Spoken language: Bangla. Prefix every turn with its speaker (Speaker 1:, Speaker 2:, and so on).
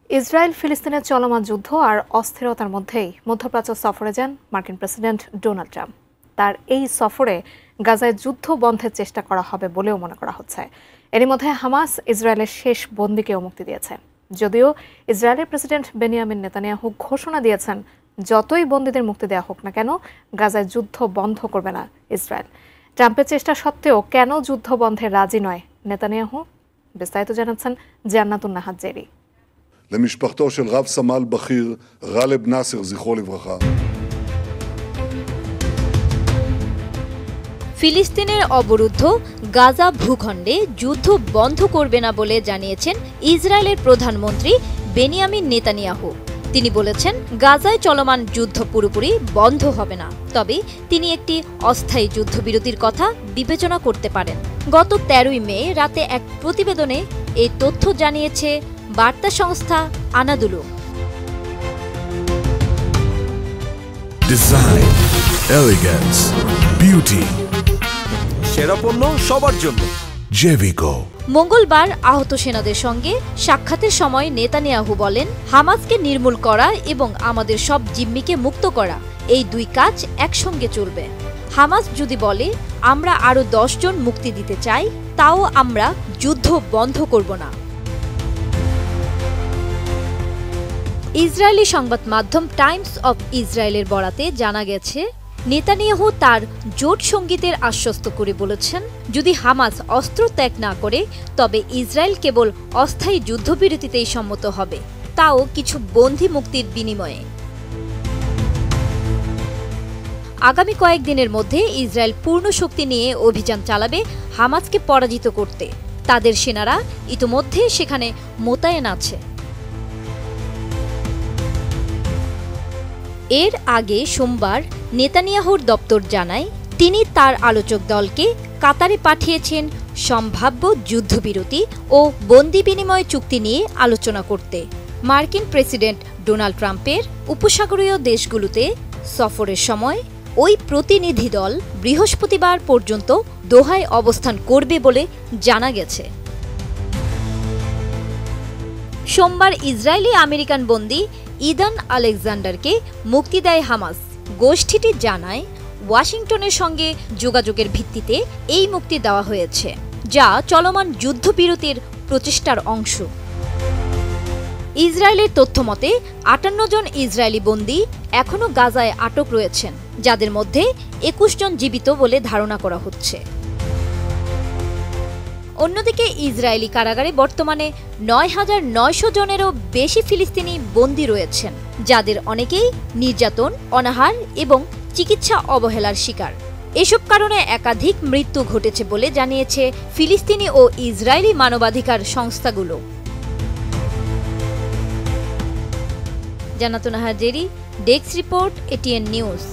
Speaker 1: ইসরায়েল ফিলিস্তিনের চলমান যুদ্ধ আর অস্থিরতার মধ্যেই মধ্যপ্রাচ্য সফরে যান মার্কিন প্রেসিডেন্ট ডোনাল্ড ট্রাম্প। তার এই সফরে গাজায় যুদ্ধ বন্ধের চেষ্টা করা হবে বলেও মনে করা হচ্ছে। এরই মধ্যে হামাস ইসরায়েলের শেষ বন্দীকেও মুক্তি দিয়েছে। যদিও ইসরায়েলের প্রেসিডেন্ট বেনিয়ামিন নেতানিয়াহু ঘোষণা দিয়েছেন, যতই বন্দীদের মুক্তি দেওয়া হোক না কেন, গাজায় যুদ্ধ বন্ধ করবে না ইসরায়েল। ট্রাম্পের চেষ্টা সত্ত্বেও কেন যুদ্ধ বন্ধে রাজি নয় নেতানিয়াহু? বিস্তারিত জানাচ্ছেন জান্নাতুন নাহার জেরি।
Speaker 2: למשפחתו של רב סמל בכיר גאלב נאסר זכרו לברכה।
Speaker 3: ফিলিস্তিনের অবরুদ্ধ গাজা ভূখণ্ডে যুদ্ধ বন্ধ করবে না বলে জানিয়েছেন ইসরায়েলের প্রধানমন্ত্রী বেনিয়ামিন নেতানিয়াহু। তিনি বলেছেন, গাজায় চলমান যুদ্ধ পুরোপুরি বন্ধ হবে না, তবে তিনি একটি অস্থায়ী যুদ্ধবিরতির কথা বিবেচনা করতে পারেন। গত 13ই মে রাতে এক প্রতিবেদনে এই তথ্য জানিয়েছে বার্তা সংস্থা আনাদুলু।
Speaker 4: ডিজাইন, এলিগেন্স, বিউটি,
Speaker 5: সেরা পণ্য সবার জন্য
Speaker 4: জেভিকো।
Speaker 3: মঙ্গলবার আহত সেনাদের সঙ্গে সাক্ষাতের সময় নেতানিয়াহু বলেন, হামাসকে নির্মূল করা এবং আমাদের সব জিম্মিকে মুক্ত করা, এই দুই কাজ একসঙ্গে চলবে। হামাস যদি বলে আমরা আরও 10 জন মুক্তি দিতে চাই, তাও আমরা যুদ্ধ বন্ধ করব না। ইসরায়েলি সংবাদ মাধ্যম টাইমস অব ইসরায়েলের বরাতে জানা গেছে, নেতানিয়াহু তার জোট সঙ্গীদের আশ্বস্ত করে বলেছেন, যদি হামাস অস্ত্র ত্যাগ না করে তবে ইসরায়েল কেবল অস্থায়ী যুদ্ধবিরতিতেই সম্মত হবে, তাও কিছু বন্দী মুক্তির বিনিময়ে। আগামী কয়েকদিনের মধ্যে ইসরায়েল পূর্ণ শক্তি নিয়ে অভিযান চালাবে হামাসকে পরাজিত করতে। তাদের সেনারা ইতোমধ্যে সেখানে মোতায়েন আছে। এর আগে সোমবার নেতানিয়াহুর দপ্তর জানায়, তিনি তার আলোচক দলকে কাতারে পাঠিয়েছেন সম্ভাব্য যুদ্ধবিরতি ও বন্দি বিনিময় চুক্তি নিয়ে আলোচনা করতে। মার্কিন প্রেসিডেন্ট ডোনাল্ড ট্রাম্পের উপসাগরীয় দেশগুলোতে সফরের সময় ওই প্রতিনিধি দল বৃহস্পতিবার পর্যন্ত দোহায় অবস্থান করবে বলে জানা গেছে। সোমবার ইসরায়েলি আমেরিকান বন্দী ইদান আলেকজান্ডারকে মুক্তি দেয় হামাস। গোষ্ঠীটি জানায়, ওয়াশিংটনের সঙ্গে যোগাযোগের ভিত্তিতে এই মুক্তি দেওয়া হয়েছে, যা চলমান যুদ্ধবিরতির প্রচেষ্টার অংশ। ইসরায়েলের তথ্যমতে 58 জন ইসরায়েলি বন্দী এখনও গাজায় আটক রয়েছেন, যাদের মধ্যে 21 জন জীবিত বলে ধারণা করা হচ্ছে। অন্যদিকে ইসরায়েলি কারাগারে বর্তমানে 9,900 জনেরও বেশি ফিলিস্তিনি বন্দী রয়েছেন, যাদের অনেকেই নির্যাতন, অনাহার এবং চিকিৎসা অবহেলার শিকার। এসব কারণে একাধিক মৃত্যু ঘটেছে বলে জানিয়েছে ফিলিস্তিনি ও ইসরায়েলি মানবাধিকার সংস্থাগুলো। জান্নাতুন Nahar Jerry, desk report, ATN news.